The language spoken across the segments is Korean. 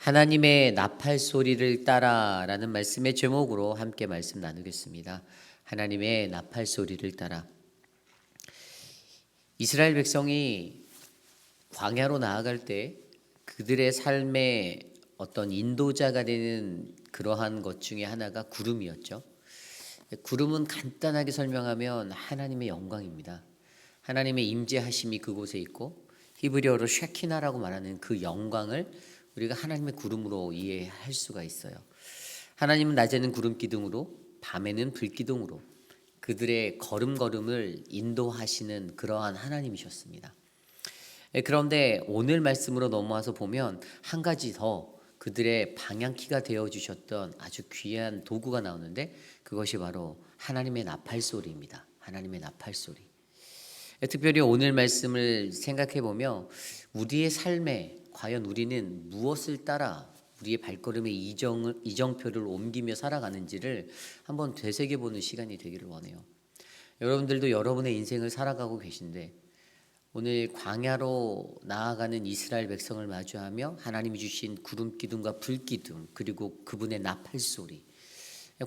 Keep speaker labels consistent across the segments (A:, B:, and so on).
A: 하나님의 나팔 소리를 따라라는 말씀의 제목으로 함께 말씀 나누겠습니다. 하나님의 나팔 소리를 따라. 이스라엘 백성이 광야로 나아갈 때 그들의 삶의 어떤 인도자가 되는 그러한 것 중에 하나가 구름이었죠. 구름은 간단하게 설명하면 하나님의 영광입니다. 하나님의 임재하심이 그곳에 있고 히브리어로 쉐키나라고 말하는 그 영광을 우리가 하나님의 구름으로 이해할 수가 있어요. 하나님은 낮에는 구름 기둥으로 밤에는 불 기둥으로 그들의 걸음걸음을 인도하시는 그러한 하나님이셨습니다. 그런데 오늘 말씀으로 넘어와서 보면 한 가지 더 그들의 방향키가 되어주셨던 아주 귀한 도구가 나오는데 그것이 바로 하나님의 나팔 소리입니다. 하나님의 나팔 소리. 특별히 오늘 말씀을 생각해 보며 우리의 삶에 과연 우리는 무엇을 따라 우리의 발걸음의 이정표를 옮기며 살아가는지를 한번 되새겨보는 시간이 되기를 원해요. 여러분들도 여러분의 인생을 살아가고 계신데 오늘 광야로 나아가는 이스라엘 백성을 마주하며 하나님이 주신 구름 기둥과 불 기둥 그리고 그분의 나팔 소리,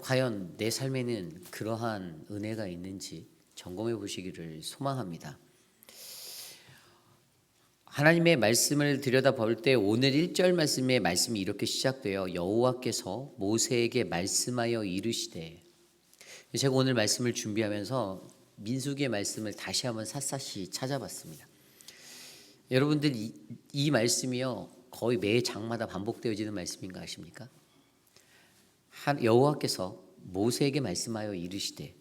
A: 과연 내 삶에는 그러한 은혜가 있는지 점검해 보시기를 소망합니다. 하나님의 말씀을 들여다볼 때 오늘 1절 말씀의 말씀이 이렇게 시작돼요. 여호와께서 모세에게 말씀하여 이르시되. 제가 오늘 말씀을 준비하면서 민수기의 말씀을 다시 한번 샅샅이 찾아봤습니다. 여러분들 이 말씀이요 거의 매 장마다 반복되어지는 말씀인가 아십니까? 여호와께서 모세에게 말씀하여 이르시되.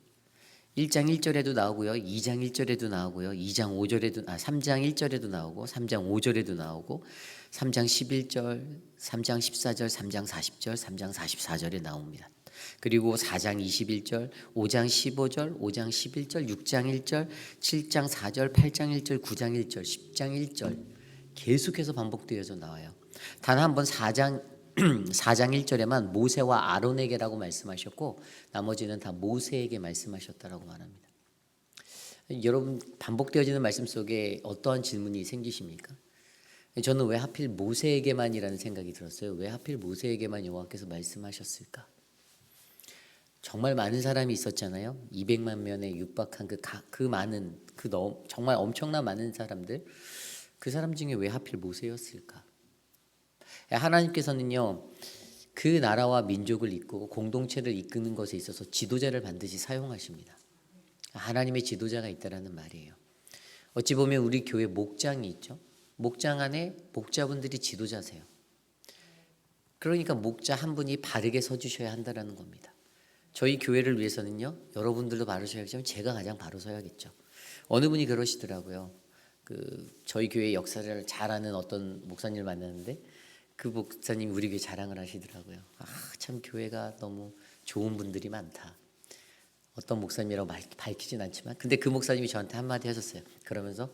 A: 1장 1절에도 나오고요. 2장 1절에도 나오고요. 3장 1절에도 나오고 3장 5절에도 나오고 3장 11절, 3장 14절, 3장 40절, 3장 44절에 나옵니다. 그리고 4장 21절, 5장 15절, 5장 11절, 6장 1절, 7장 4절, 8장 1절, 9장 1절, 10장 1절 계속해서 반복되어져 나와요. 단 한 번 4장 1절에만 모세와 아론에게라고 말씀하셨고 나머지는 다 모세에게 말씀하셨다라고 말합니다. 여러분 반복되어지는 말씀 속에 어떠한 질문이 생기십니까? 저는 왜 하필 모세에게만이라는 생각이 들었어요. 왜 하필 모세에게만 여호와께서 말씀하셨을까? 정말 많은 사람이 있었잖아요. 200만 명에 육박한 그 많은 정말 엄청난 많은 사람들, 그 사람 중에 왜 하필 모세였을까? 하나님께서는요 그 나라와 민족을 이끌고 공동체를 이끄는 것에 있어서 지도자를 반드시 사용하십니다. 하나님의 지도자가 있다라는 말이에요. 어찌 보면 우리 교회 목장이 있죠. 목장 안에 목자분들이 지도자세요. 그러니까 목자 한 분이 바르게 서주셔야 한다는 겁니다. 저희 교회를 위해서는요 여러분들도 바르셔야겠지만 제가 가장 바로 서야겠죠. 어느 분이 그러시더라고요. 저희 교회 역사를 잘 아는 어떤 목사님을 만났는데 그 목사님이 우리 교회 자랑을 하시더라고요. 참 교회가 너무 좋은 분들이 많다. 어떤 목사님이라고 밝히진 않지만 근데 그 목사님이 저한테 한마디 하셨어요. 그러면서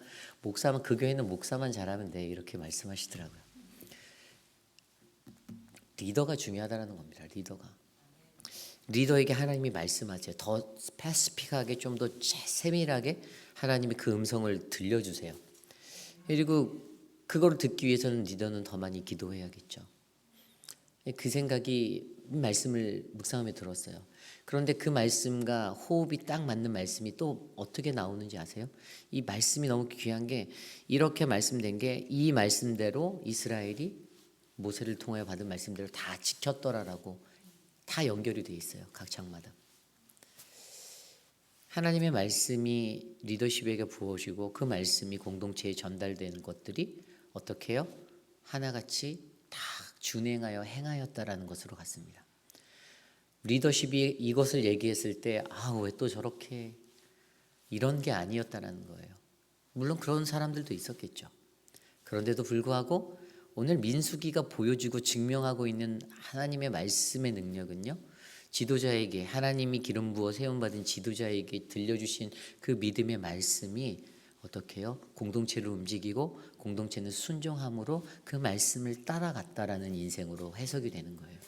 A: 그 교회는 목사만 잘하면 돼 이렇게 말씀하시더라고요. 리더가 중요하다는 겁니다. 리더에게 하나님이 말씀하세요. 더 스페시픽하게 좀 더 세밀하게 하나님이 그 음성을 들려주세요. 그리고 그걸 듣기 위해서는 리더는 더 많이 기도해야겠죠. 그 생각이 말씀을 묵상하며 들었어요. 그런데 그 말씀과 호흡이 딱 맞는 말씀이 또 어떻게 나오는지 아세요? 이 말씀이 너무 귀한 게 이렇게 말씀된 게 이 말씀대로 이스라엘이 모세를 통하여 받은 말씀대로 다 지켰더라라고 다 연결이 돼 있어요. 각 장마다. 하나님의 말씀이 리더십에게 부어지고 그 말씀이 공동체에 전달되는 것들이 어떻게 해요? 하나같이 다 준행하여 행하였다라는 것으로 갔습니다. 리더십이 이것을 얘기했을 때 왜 또 저렇게 이런 게 아니었다라는 거예요. 물론 그런 사람들도 있었겠죠. 그런데도 불구하고 오늘 민수기가 보여주고 증명하고 있는 하나님의 말씀의 능력은요. 지도자에게 하나님이 기름 부어 세움받은 지도자에게 들려주신 그 믿음의 말씀이 어떻게 해요? 공동체를 움직이고 공동체는 순종함으로 그 말씀을 따라갔다라는 인생으로 해석이 되는 거예요.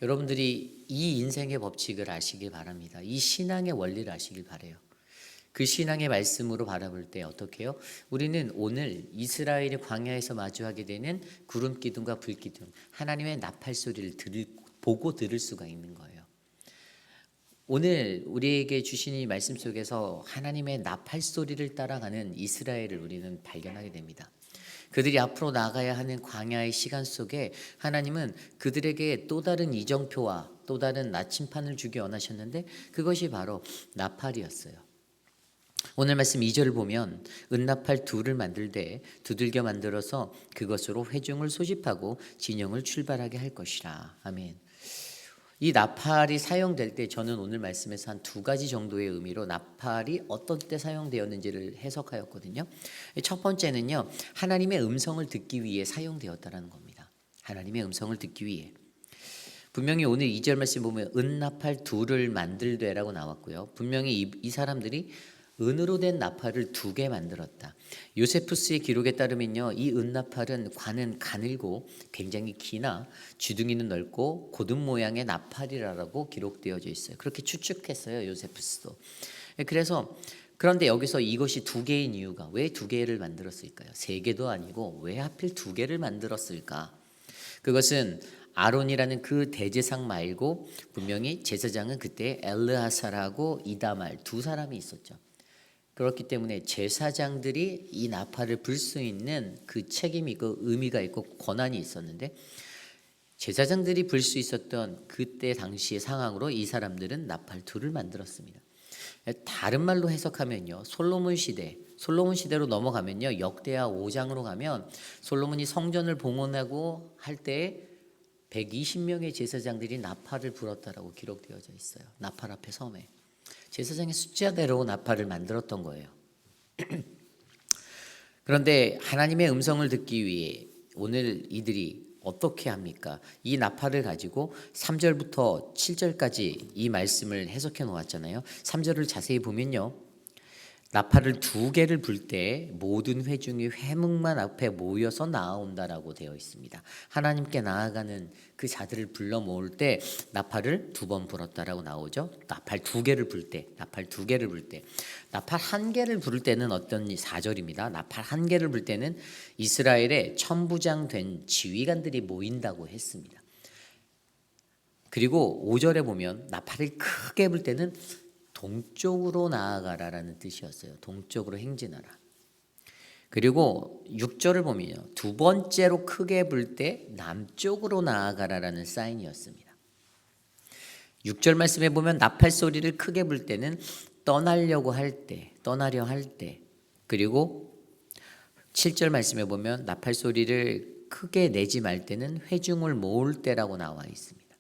A: 여러분들이 이 인생의 법칙을 아시길 바랍니다. 이 신앙의 원리를 아시길 바라요. 그 신앙의 말씀으로 바라볼 때 어떻게 해요? 우리는 오늘 이스라엘이 광야에서 마주하게 되는 구름 기둥과 불 기둥, 하나님의 나팔 소리를 보고 들을 수가 있는 거예요. 오늘 우리에게 주신 이 말씀 속에서 하나님의 나팔 소리를 따라가는 이스라엘을 우리는 발견하게 됩니다. 그들이 앞으로 나가야 하는 광야의 시간 속에 하나님은 그들에게 또 다른 이정표와 또 다른 나침판을 주기 원하셨는데 그것이 바로 나팔이었어요. 오늘 말씀 2절을 보면 은나팔 둘을 만들되 두들겨 만들어서 그것으로 회중을 소집하고 진영을 출발하게 할 것이라. 아멘. 이 나팔이 사용될 때 저는 오늘 말씀에서 한 두 가지 정도의 의미로 나팔이 어떤 때 사용되었는지를 해석하였거든요. 첫 번째는요, 하나님의 음성을 듣기 위해 사용되었다는 겁니다. 하나님의 음성을 듣기 위해. 분명히 오늘 2절 말씀 보면 은나팔 둘을 만들되라고 나왔고요. 분명히 이 사람들이 은으로 된 나팔을 2개 만들었다. 요세푸스의 기록에 따르면요, 이 은나팔은 관은 가늘고 굉장히 기나 주둥이는 넓고 고든 모양의 나팔이라고 기록되어져 있어요. 그렇게 추측했어요, 요세푸스도. 그래서 그런데 여기서 이것이 2개인 이유가 왜 2개를 만들었을까요? 3개도 아니고 왜 하필 2개를 만들었을까? 그것은 아론이라는 그 대제사장 말고 분명히 제사장은 그때 엘르하사라고 이다말 2 사람이 있었죠. 그렇기 때문에 제사장들이 이 나팔을 불 수 있는 그 책임이 있고 의미가 있고 권한이 있었는데 제사장들이 불 수 있었던 그때 당시의 상황으로 이 사람들은 나팔 둘을 만들었습니다. 다른 말로 해석하면요, 솔로몬 시대로 넘어가면요, 역대하 5장으로 가면 솔로몬이 성전을 봉헌하고 할 때 120명의 제사장들이 나팔을 불었다라고 기록되어져 있어요. 나팔 앞에 섬에. 제사장의 숫자대로 나팔을 만들었던 거예요. 그런데 하나님의 음성을 듣기 위해 오늘 이들이 어떻게 합니까? 이 나팔을 가지고 3절부터 7절까지 이 말씀을 해석해 놓았잖아요. 3절을 자세히 보면요, 나팔을 2개를 불 때 모든 회중이 회막만 앞에 모여서 나아온다라고 되어 있습니다. 하나님께 나아가는 그 자들을 불러 모을 때 나팔을 2번 불었다라고 나오죠. 나팔 2개를 불 때, 나팔 2개를 불 때, 나팔 1개를 부를 때는 어떤 4절입니다. 나팔 1개를 불 때는 이스라엘의 천부장된 지휘관들이 모인다고 했습니다. 그리고 5절에 보면 나팔을 크게 불 때는 동쪽으로 나아가라라는 뜻이었어요. 동쪽으로 행진하라. 그리고 6절을 보면요, 2번째로 크게 불 때 남쪽으로 나아가라라는 사인이었습니다. 6절 말씀에 보면 나팔 소리를 크게 불 때는 떠나려 할 때, 그리고 7절 말씀에 보면 나팔 소리를 크게 내지 말 때는 회중을 모을 때라고 나와 있습니다.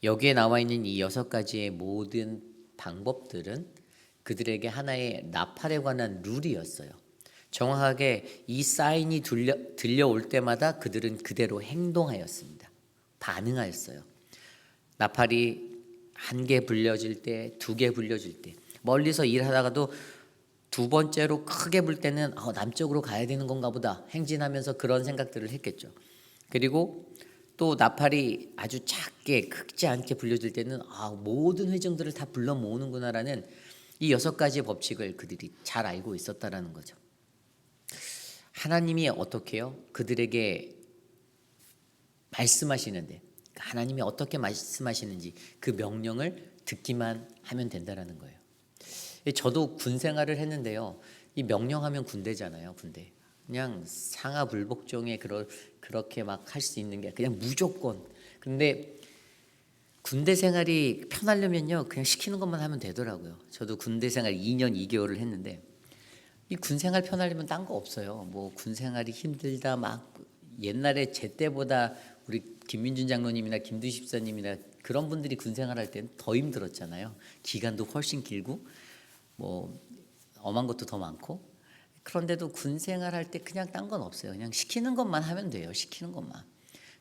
A: 여기에 나와 있는 이 6가지의 모든 방법들은 그들에게 하나의 나팔에 관한 룰이었어요. 정확하게 이 사인이 들려올 때마다 그들은 그대로 행동하였습니다. 반응하였어요. 나팔이 1개 불려질 때, 2개 불려질 때, 멀리서 일하다가도 2번째로 크게 불 때는 남쪽으로 가야 되는 건가 보다 행진하면서 그런 생각들을 했겠죠. 그리고 또 나팔이 아주 작게 크지 않게 불려질 때는 모든 회중들을 다 불러 모으는구나라는 이 6가지 법칙을 그들이 잘 알고 있었다라는 거죠. 하나님이 어떻게 해요? 그들에게 말씀하시는데 하나님이 어떻게 말씀하시는지 그 명령을 듣기만 하면 된다라는 거예요. 저도 군 생활을 했는데요, 이 명령하면 군대잖아요. 군대. 그냥 상하불복종에 그렇게 막 할 수 있는 게 그냥 무조건. 근데 군대 생활이 편하려면요, 그냥 시키는 것만 하면 되더라고요. 저도 군대 생활 2년 2개월을 했는데 이 군 생활 편하려면 딴 거 없어요. 뭐 군 생활이 힘들다 막 옛날에 제 때보다 우리 김민준 장로님이나 김두 집사님이나 그런 분들이 군 생활할 때는 더 힘들었잖아요. 기간도 훨씬 길고 뭐 엄한 것도 더 많고. 그런데도 군 생활할 때 그냥 딴 건 없어요. 그냥 시키는 것만 하면 돼요. 시키는 것만.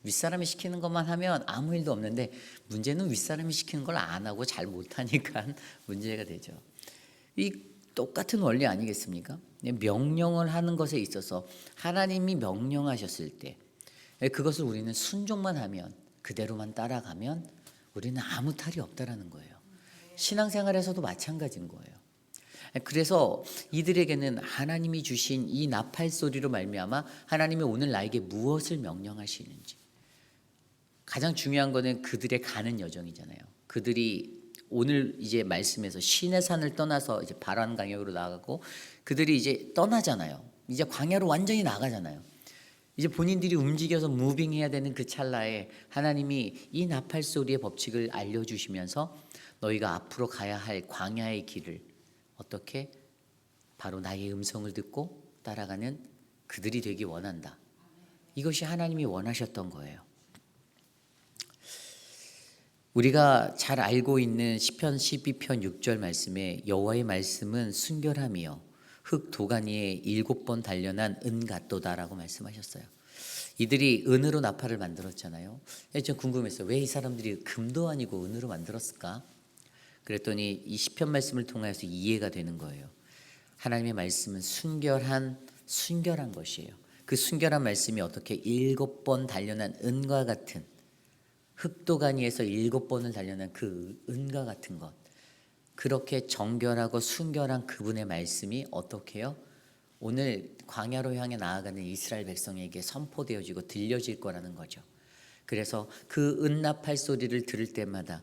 A: 윗사람이 시키는 것만 하면 아무 일도 없는데 문제는 윗사람이 시키는 걸 안 하고 잘 못하니까 문제가 되죠. 이 똑같은 원리 아니겠습니까? 명령을 하는 것에 있어서 하나님이 명령하셨을 때 그것을 우리는 순종만 하면, 그대로만 따라가면 우리는 아무 탈이 없다라는 거예요. 신앙생활에서도 마찬가지인 거예요. 그래서 이들에게는 하나님이 주신 이 나팔 소리로 말미암아 하나님이 오늘 나에게 무엇을 명령하시는지, 가장 중요한 거는 그들의 가는 여정이잖아요. 그들이 오늘 이제 말씀에서 시내산을 떠나서 이제 바란 광야로 나가고 그들이 이제 떠나잖아요. 이제 광야로 완전히 나가잖아요. 이제 본인들이 움직여서 무빙해야 되는 그 찰나에 하나님이 이 나팔 소리의 법칙을 알려주시면서 너희가 앞으로 가야 할 광야의 길을 어떻게 바로 나의 음성을 듣고 따라가는 그들이 되기 원한다. 이것이 하나님이 원하셨던 거예요. 우리가 잘 알고 있는 시편 12편 6절 말씀에 여호와의 말씀은 순결함이요 흙 도가니에 7번 단련한 은 같도다라고 말씀하셨어요. 이들이 은으로 나팔을 만들었잖아요. 좀 궁금했어요. 왜 이 사람들이 금도 아니고 은으로 만들었을까? 그랬더니 이 시편 말씀을 통해서 이해가 되는 거예요. 하나님의 말씀은 순결한 것이에요. 그 순결한 말씀이 어떻게 7번 단련한 은과 같은, 흙도가니에서 7번을 단련한 그 은과 같은 것, 그렇게 정결하고 순결한 그분의 말씀이 어떻게 해요? 오늘 광야로 향해 나아가는 이스라엘 백성에게 선포되어지고 들려질 거라는 거죠. 그래서 그 은나팔 소리를 들을 때마다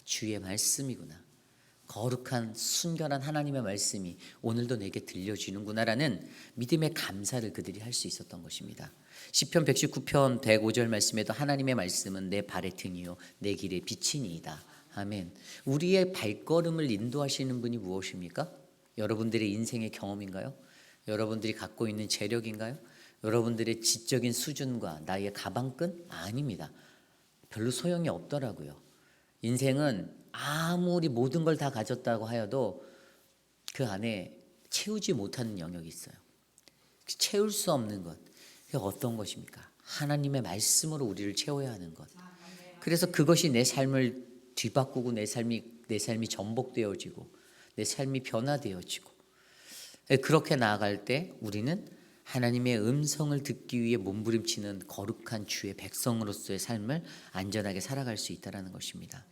A: 주의 말씀이구나, 거룩한 순결한 하나님의 말씀이 오늘도 내게 들려지는구나라는 믿음의 감사를 그들이 할 수 있었던 것입니다. 시편 119편 105절 말씀에도 하나님의 말씀은 내 발의 등이요 내 길의 빛이니이다. 아멘. 우리의 발걸음을 인도하시는 분이 무엇입니까? 여러분들의 인생의 경험인가요? 여러분들이 갖고 있는 재력인가요? 여러분들의 지적인 수준과 나의 가방끈? 아닙니다. 별로 소용이 없더라고요. 인생은 아무리 모든 걸 다 가졌다고 하여도 그 안에 채우지 못하는 영역이 있어요. 채울 수 없는 것. 그게 어떤 것입니까? 하나님의 말씀으로 우리를 채워야 하는 것. 그래서 그것이 내 삶을 뒤바꾸고 내 삶이 전복되어지고 내 삶이 변화되어지고, 그렇게 나아갈 때 우리는 하나님의 음성을 듣기 위해 몸부림치는 거룩한 주의 백성으로서의 삶을 안전하게 살아갈 수 있다는 것입니다.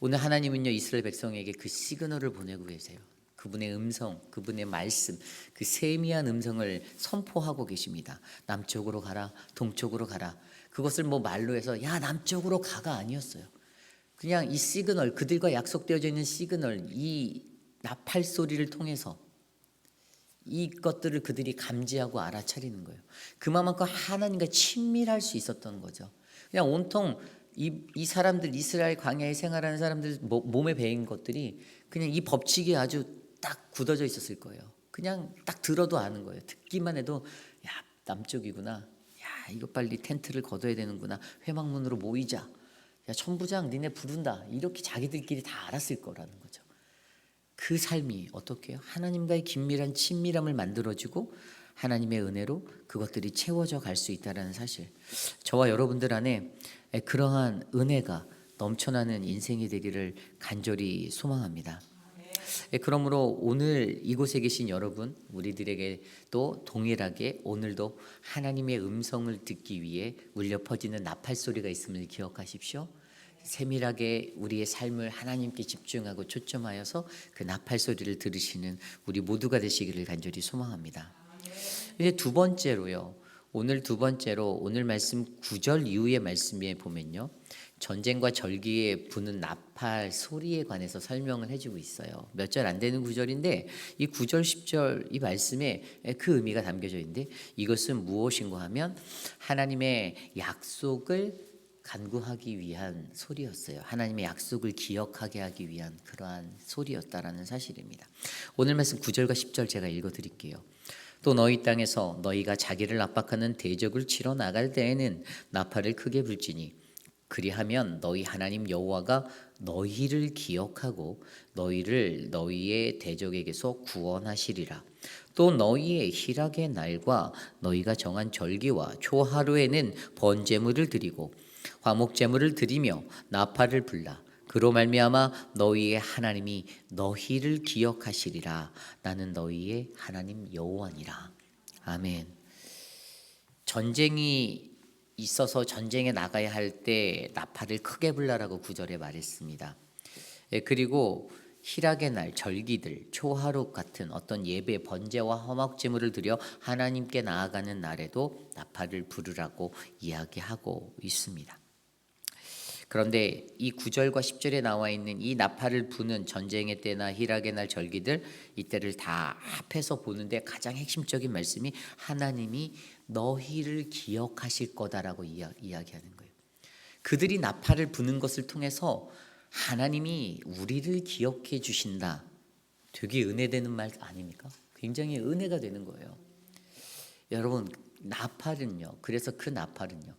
A: 오늘 하나님은요 이스라엘 백성에게 그 시그널을 보내고 계세요. 그분의 음성, 그분의 말씀, 그 세미한 음성을 선포하고 계십니다. 남쪽으로 가라, 동쪽으로 가라. 그것을 뭐 말로 해서 야 남쪽으로 가가 아니었어요. 그냥 이 시그널, 그들과 약속되어져 있는 시그널, 이 나팔 소리를 통해서 이것들을 그들이 감지하고 알아차리는 거예요. 그만큼 하나님과 친밀할 수 있었던 거죠. 그냥 온통 이 사람들, 이스라엘 광야에 생활하는 사람들 몸에 배인 것들이 그냥 이 법칙이 아주 딱 굳어져 있었을 거예요. 그냥 딱 들어도 아는 거예요. 듣기만 해도 야 남쪽이구나, 야 이거 빨리 텐트를 걷어야 되는구나, 회막문으로 모이자, 야 천부장 니네 부른다, 이렇게 자기들끼리 다 알았을 거라는 거죠. 그 삶이 어떻게 해요? 하나님과의 긴밀한 친밀함을 만들어주고 하나님의 은혜로 그것들이 채워져 갈 수 있다는 사실, 저와 여러분들 안에 그러한 은혜가 넘쳐나는 인생이 되기를 간절히 소망합니다. 그러므로 오늘 이곳에 계신 여러분, 우리들에게 또 동일하게 오늘도 하나님의 음성을 듣기 위해 울려 퍼지는 나팔 소리가 있음을 기억하십시오. 세밀하게 우리의 삶을 하나님께 집중하고 초점하여서 그 나팔 소리를 들으시는 우리 모두가 되시기를 간절히 소망합니다. 이제 두 번째로요. 오늘 말씀 9절 이후의 말씀에 보면요, 전쟁과 절기에 부는 나팔 소리에 관해서 설명을 해주고 있어요. 몇 절 안 되는 구절인데 이 9절 10절 이 말씀에 그 의미가 담겨져 있는데, 이것은 무엇인가 하면 하나님의 약속을 간구하기 위한 소리였어요. 하나님의 약속을 기억하게 하기 위한 그러한 소리였다라는 사실입니다. 오늘 말씀 9절과 10절 제가 읽어드릴게요. 또 너희 땅에서 너희가 자기를 압박하는 대적을 치러 나갈 때에는 나팔을 크게 불지니 그리하면 너희 하나님 여호와가 너희를 기억하고 너희를 너희의 대적에게서 구원하시리라. 또 너희의 희락의 날과 너희가 정한 절기와 초하루에는 번제물을 드리고 화목제물을 드리며 나팔을 불라. 그로 말미암아 너희의 하나님이 너희를 기억하시리라. 나는 너희의 하나님 여호와니라. 아멘. 전쟁이 있어서 전쟁에 나가야 할 때 나팔을 크게 불라라고 9절에 말했습니다. 그리고 희락의 날, 절기들, 초하룻 같은 어떤 예배, 번제와 화목제물을 드려 하나님께 나아가는 날에도 나팔을 부르라고 이야기하고 있습니다. 그런데 이 9절과 10절에 나와 있는 이 나팔을 부는 전쟁의 때나 희락의 날 절기들, 이때를 다 합해서 보는데 가장 핵심적인 말씀이 하나님이 너희를 기억하실 거다라고 이야기하는 거예요. 그들이 나팔을 부는 것을 통해서 하나님이 우리를 기억해 주신다. 되게 은혜되는 말 아닙니까? 굉장히 은혜가 되는 거예요. 여러분, 나팔은요. 그래서 그 나팔은요.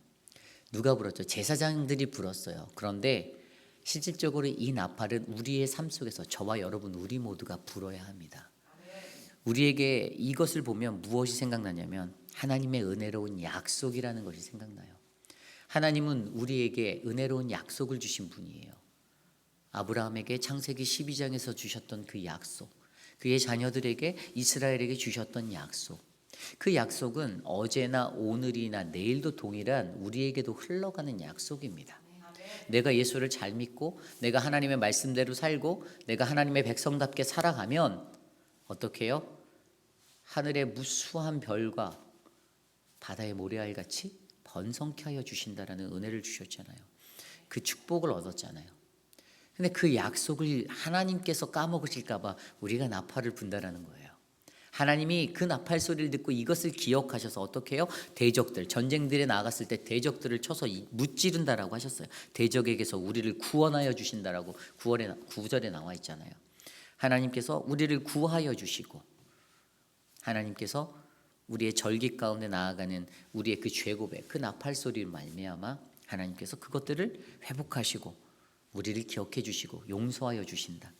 A: 누가 불었죠? 제사장들이 불었어요. 그런데 실질적으로 이 나팔은 우리의 삶 속에서 저와 여러분 우리 모두가 불어야 합니다. 우리에게 이것을 보면 무엇이 생각나냐면 하나님의 은혜로운 약속이라는 것이 생각나요. 하나님은 우리에게 은혜로운 약속을 주신 분이에요. 아브라함에게 창세기 12장에서 주셨던 그 약속, 그의 자녀들에게 이스라엘에게 주셨던 약속, 그 약속은 어제나 오늘이나 내일도 동일한 우리에게도 흘러가는 약속입니다. 내가 예수를 잘 믿고 내가 하나님의 말씀대로 살고 내가 하나님의 백성답게 살아가면 어떻게 해요? 하늘의 무수한 별과 바다의 모래알 같이 번성케 하여 주신다라는 은혜를 주셨잖아요. 그 축복을 얻었잖아요. 근데 그 약속을 하나님께서 까먹으실까 봐 우리가 나팔을 분다라는 거예요. 하나님이 그 나팔 소리를 듣고 이것을 기억하셔서 어떻게 해요? 대적들, 전쟁들에 나갔을 때 대적들을 쳐서 무찌른다라고 하셨어요. 대적에게서 우리를 구원하여 주신다라고 9절에 나와 있잖아요. 하나님께서 우리를 구하여 주시고 하나님께서 우리의 절기 가운데 나아가는 우리의 그 죄고백, 그 나팔 소리를 말미암아 하나님께서 그것들을 회복하시고 우리를 기억해 주시고 용서하여 주신다.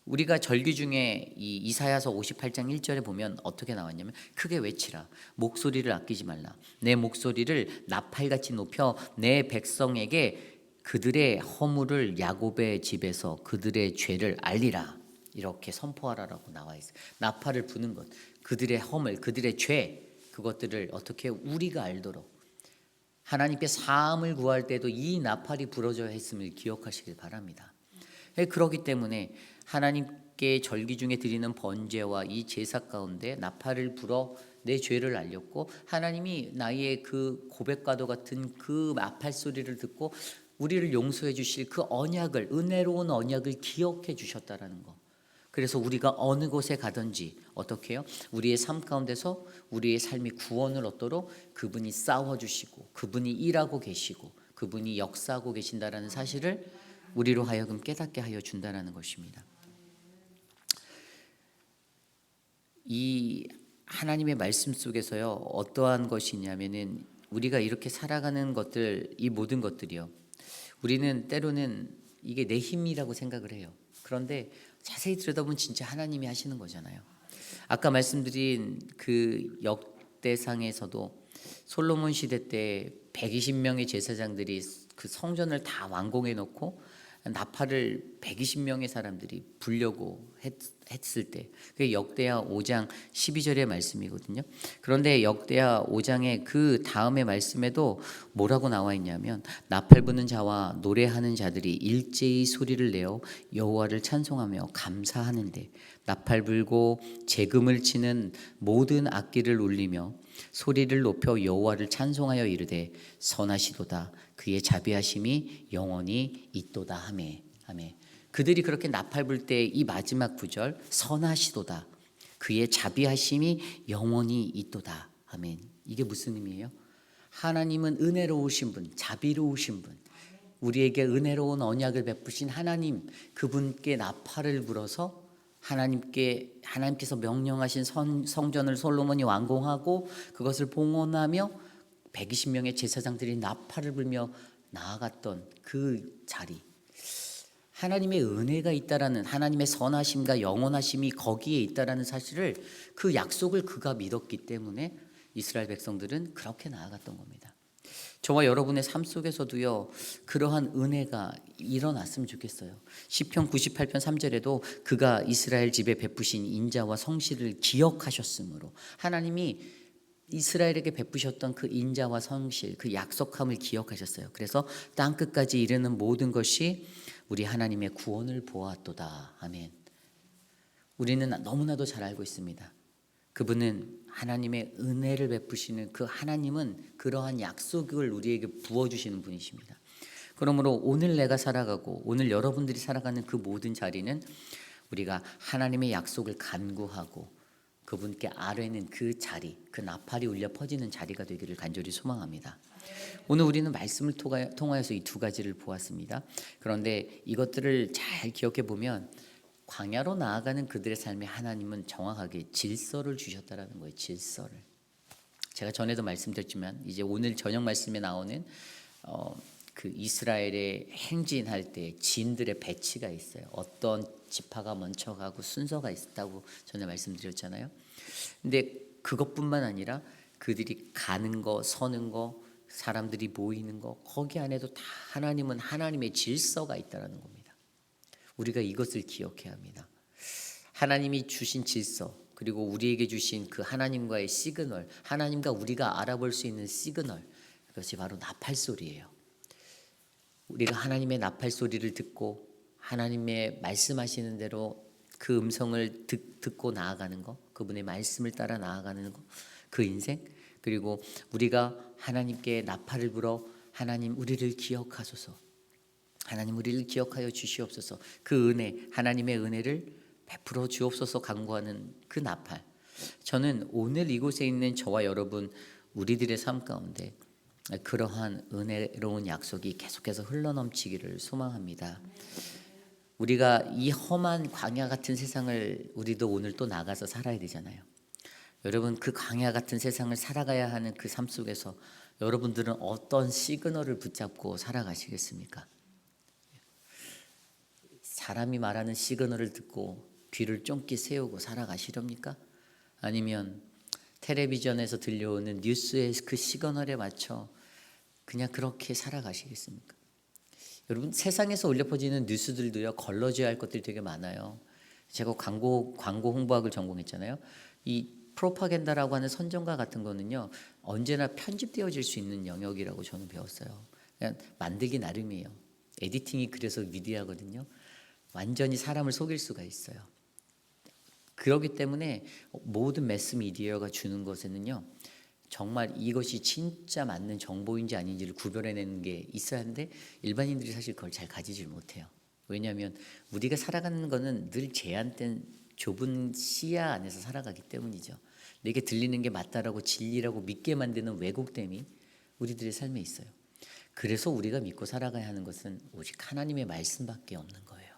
A: 우리가 절기 중에 이 이사야서 58장 1절에 보면 어떻게 나왔냐면 크게 외치라. 목소리를 아끼지 말라. 내 목소리를 나팔같이 높여 내 백성에게 그들의 허물을 야곱의 집에서 그들의 죄를 알리라. 이렇게 선포하라라고 나와 있어요. 나팔을 부는 것, 그들의 허물, 그들의 죄, 그것들을 어떻게 우리가 알도록 하나님께 사함을 구할 때도 이 나팔이 부러져야 했음을 기억하시길 바랍니다. 그렇기 때문에 하나님께 절기 중에 드리는 번제와 이 제사 가운데 나팔을 불어 내 죄를 알렸고 하나님이 나의 그 고백과도 같은 그 나팔 소리를 듣고 우리를 용서해 주실 그 언약을, 은혜로운 언약을 기억해 주셨다라는 거. 그래서 우리가 어느 곳에 가든지 어떻게 해요? 우리의 삶 가운데서 우리의 삶이 구원을 얻도록 그분이 싸워주시고 그분이 일하고 계시고 그분이 역사하고 계신다라는 사실을 우리로 하여금 깨닫게 하여 준다는 것입니다. 이 하나님의 말씀 속에서요, 어떠한 것이냐면은 우리가 이렇게 살아가는 것들, 이 모든 것들이요, 우리는 때로는 이게 내 힘이라고 생각을 해요. 그런데 자세히 들여다보면 진짜 하나님이 하시는 거잖아요. 아까 말씀드린 그 역대상에서도 솔로몬 시대 때 120명의 제사장들이 그 성전을 다 완공해 놓고 나팔을 120명의 사람들이 불려고 했을 때, 그게 역대하 5장 12절의 말씀이거든요. 그런데 역대하 5장의 그 다음의 말씀에도 뭐라고 나와 있냐면 나팔 부는 자와 노래하는 자들이 일제히 소리를 내어 여호와를 찬송하며 감사하는데 나팔 불고 제금을 치는 모든 악기를 울리며 소리를 높여 여호와를 찬송하여 이르되 선하시도다 그의 자비하심이 영원히 있도다 하매. 그들이 그렇게 나팔 불 때 이 마지막 구절 선하시도다 그의 자비하심이 영원히 있도다 아멘. 이게 무슨 의미예요? 하나님은 은혜로우신 분, 자비로우신 분, 우리에게 은혜로운 언약을 베푸신 하나님, 그분께 나팔을 불어서 하나님께서 명령하신 성전을 솔로몬이 완공하고 그것을 봉헌하며 120명의 제사장들이 나팔을 불며 나아갔던 그 자리, 하나님의 은혜가 있다라는, 하나님의 선하심과 영원하심이 거기에 있다라는 사실을, 그 약속을 그가 믿었기 때문에 이스라엘 백성들은 그렇게 나아갔던 겁니다. 저와 여러분의 삶 속에서도요, 그러한 은혜가 일어났으면 좋겠어요. 시편 98편 3절에도 그가 이스라엘 집에 베푸신 인자와 성실을 기억하셨으므로, 하나님이 이스라엘에게 베푸셨던 그 인자와 성실, 그 약속함을 기억하셨어요. 그래서 땅 끝까지 이르는 모든 것이 우리 하나님의 구원을 보았도다. 아멘. 우리는 너무나도 잘 알고 있습니다. 그분은 하나님의 은혜를 베푸시는 그 하나님은 그러한 약속을 우리에게 부어주시는 분이십니다. 그러므로 오늘 내가 살아가고 오늘 여러분들이 살아가는 그 모든 자리는 우리가 하나님의 약속을 간구하고 그분께 아뢰는 그 자리, 그 나팔이 울려 퍼지는 자리가 되기를 간절히 소망합니다. 오늘 우리는 말씀을 통하여서 이 두 가지를 보았습니다. 그런데 이것들을 잘 기억해 보면 광야로 나아가는 그들의 삶에 하나님은 정확하게 질서를 주셨다라는 거예요. 질서를. 제가 전에도 말씀드렸지만 이제 오늘 저녁 말씀에 나오는 그 이스라엘의 행진할 때 진들의 배치가 있어요. 어떤 지파가 먼저 가고 순서가 있다고 전에 말씀드렸잖아요. 근데 그것뿐만 아니라 그들이 가는 거, 서는 거, 사람들이 모이는 거, 거기 안에도 다 하나님은 하나님의 질서가 있다는 겁니다. 우리가 이것을 기억해야 합니다. 하나님이 주신 질서, 그리고 우리에게 주신 그 하나님과의 시그널, 하나님과 우리가 알아볼 수 있는 시그널, 그것이 바로 나팔 소리예요. 우리가 하나님의 나팔 소리를 듣고 하나님의 말씀하시는 대로 그 음성을 듣고 나아가는 것, 그분의 말씀을 따라 나아가는 것, 그 인생, 그리고 우리가 하나님께 나팔을 불어 하나님 우리를 기억하소서, 하나님 우리를 기억하여 주시옵소서, 그 은혜, 하나님의 은혜를 베풀어 주옵소서 간구하는 그 나팔. 저는 오늘 이곳에 있는 저와 여러분 우리들의 삶 가운데 그러한 은혜로운 약속이 계속해서 흘러넘치기를 소망합니다. 우리가 이 험한 광야 같은 세상을 우리도 오늘 또 나가서 살아야 되잖아요. 여러분 그 광야 같은 세상을 살아가야 하는 그 삶 속에서 여러분들은 어떤 시그널을 붙잡고 살아가시겠습니까? 사람이 말하는 시그널을 듣고 귀를 쫑긋 세우고 살아가시렵니까? 아니면 텔레비전에서 들려오는 뉴스의 그 시그널에 맞춰 그냥 그렇게 살아가시겠습니까? 여러분 세상에서 울려 퍼지는 뉴스들도요 걸러져야 할 것들이 되게 많아요. 제가 광고 홍보학을 전공했잖아요. 이 프로파간다라고 하는 선전과 같은 거는요 언제나 편집되어질 수 있는 영역이라고 저는 배웠어요. 그냥 만들기 나름이에요. 에디팅이 그래서 위대하거든요. 완전히 사람을 속일 수가 있어요. 그렇기 때문에 모든 매스미디어가 주는 것에는요 정말 이것이 진짜 맞는 정보인지 아닌지를 구별해내는 게 있어야 하는데 일반인들이 사실 그걸 잘 가지질 못해요. 왜냐하면 우리가 살아가는 거는 늘 제한된 좁은 시야 안에서 살아가기 때문이죠. 내게 들리는 게 맞다라고 진리라고 믿게 만드는 왜곡됨이 우리들의 삶에 있어요. 그래서 우리가 믿고 살아가야 하는 것은 오직 하나님의 말씀밖에 없는 거예요.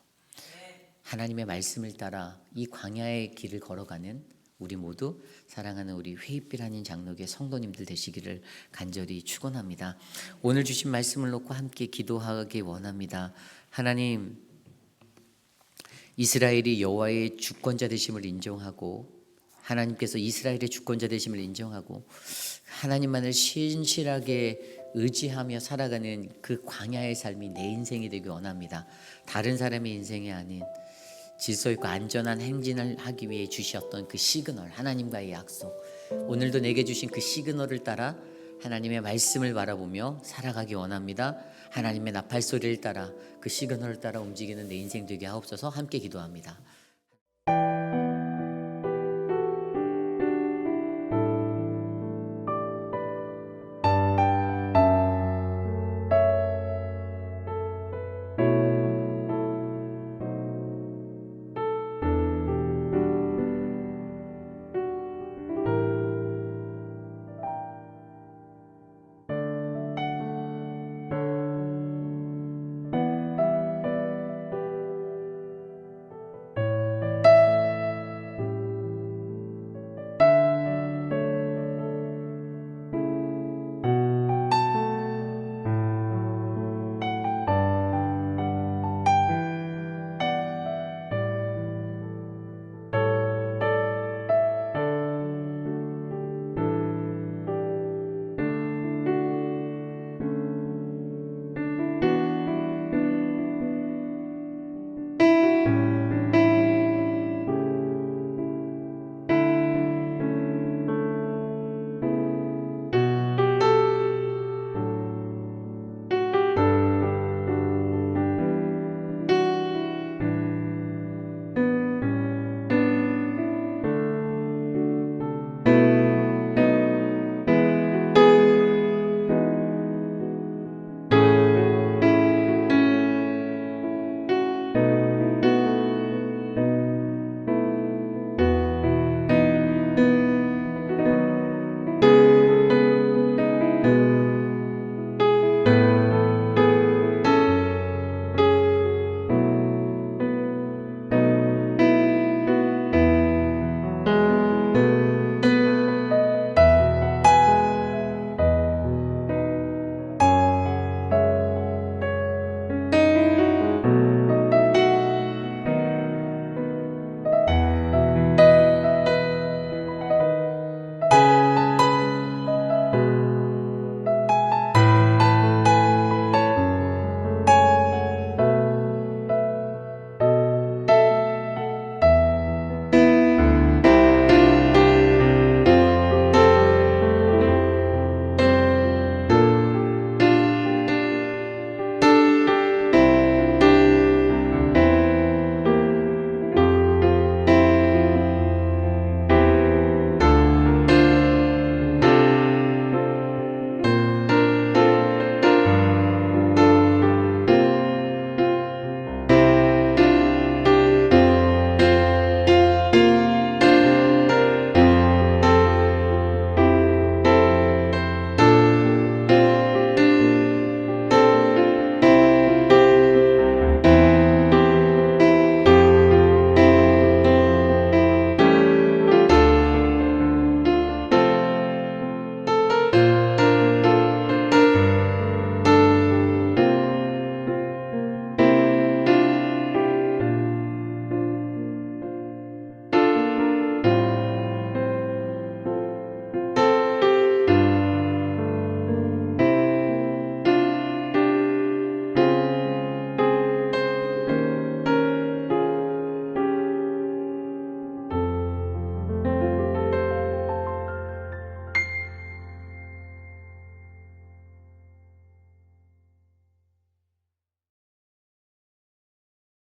A: 하나님의 말씀을 따라 이 광야의 길을 걸어가는 우리 모두 사랑하는 우리 회의빛 한인 장로교회 성도님들 되시기를 간절히 축원합니다. 오늘 주신 말씀을 놓고 함께 기도하기 원합니다. 하나님, 이스라엘이 여호와의 주권자 되심을 인정하고 하나님께서 이스라엘의 주권자 되심을 인정하고 하나님만을 신실하게 의지하며 살아가는 그 광야의 삶이 내 인생이 되기 원합니다. 다른 사람의 인생이 아닌 질서 있고 안전한 행진을 하기 위해 주셨던 그 시그널, 하나님과의 약속, 오늘도 내게 주신 그 시그널을 따라 하나님의 말씀을 바라보며 살아가기 원합니다. 하나님의 나팔 소리를 따라 그 시그널을 따라 움직이는 내 인생 되게 하옵소서. 함께 기도합니다.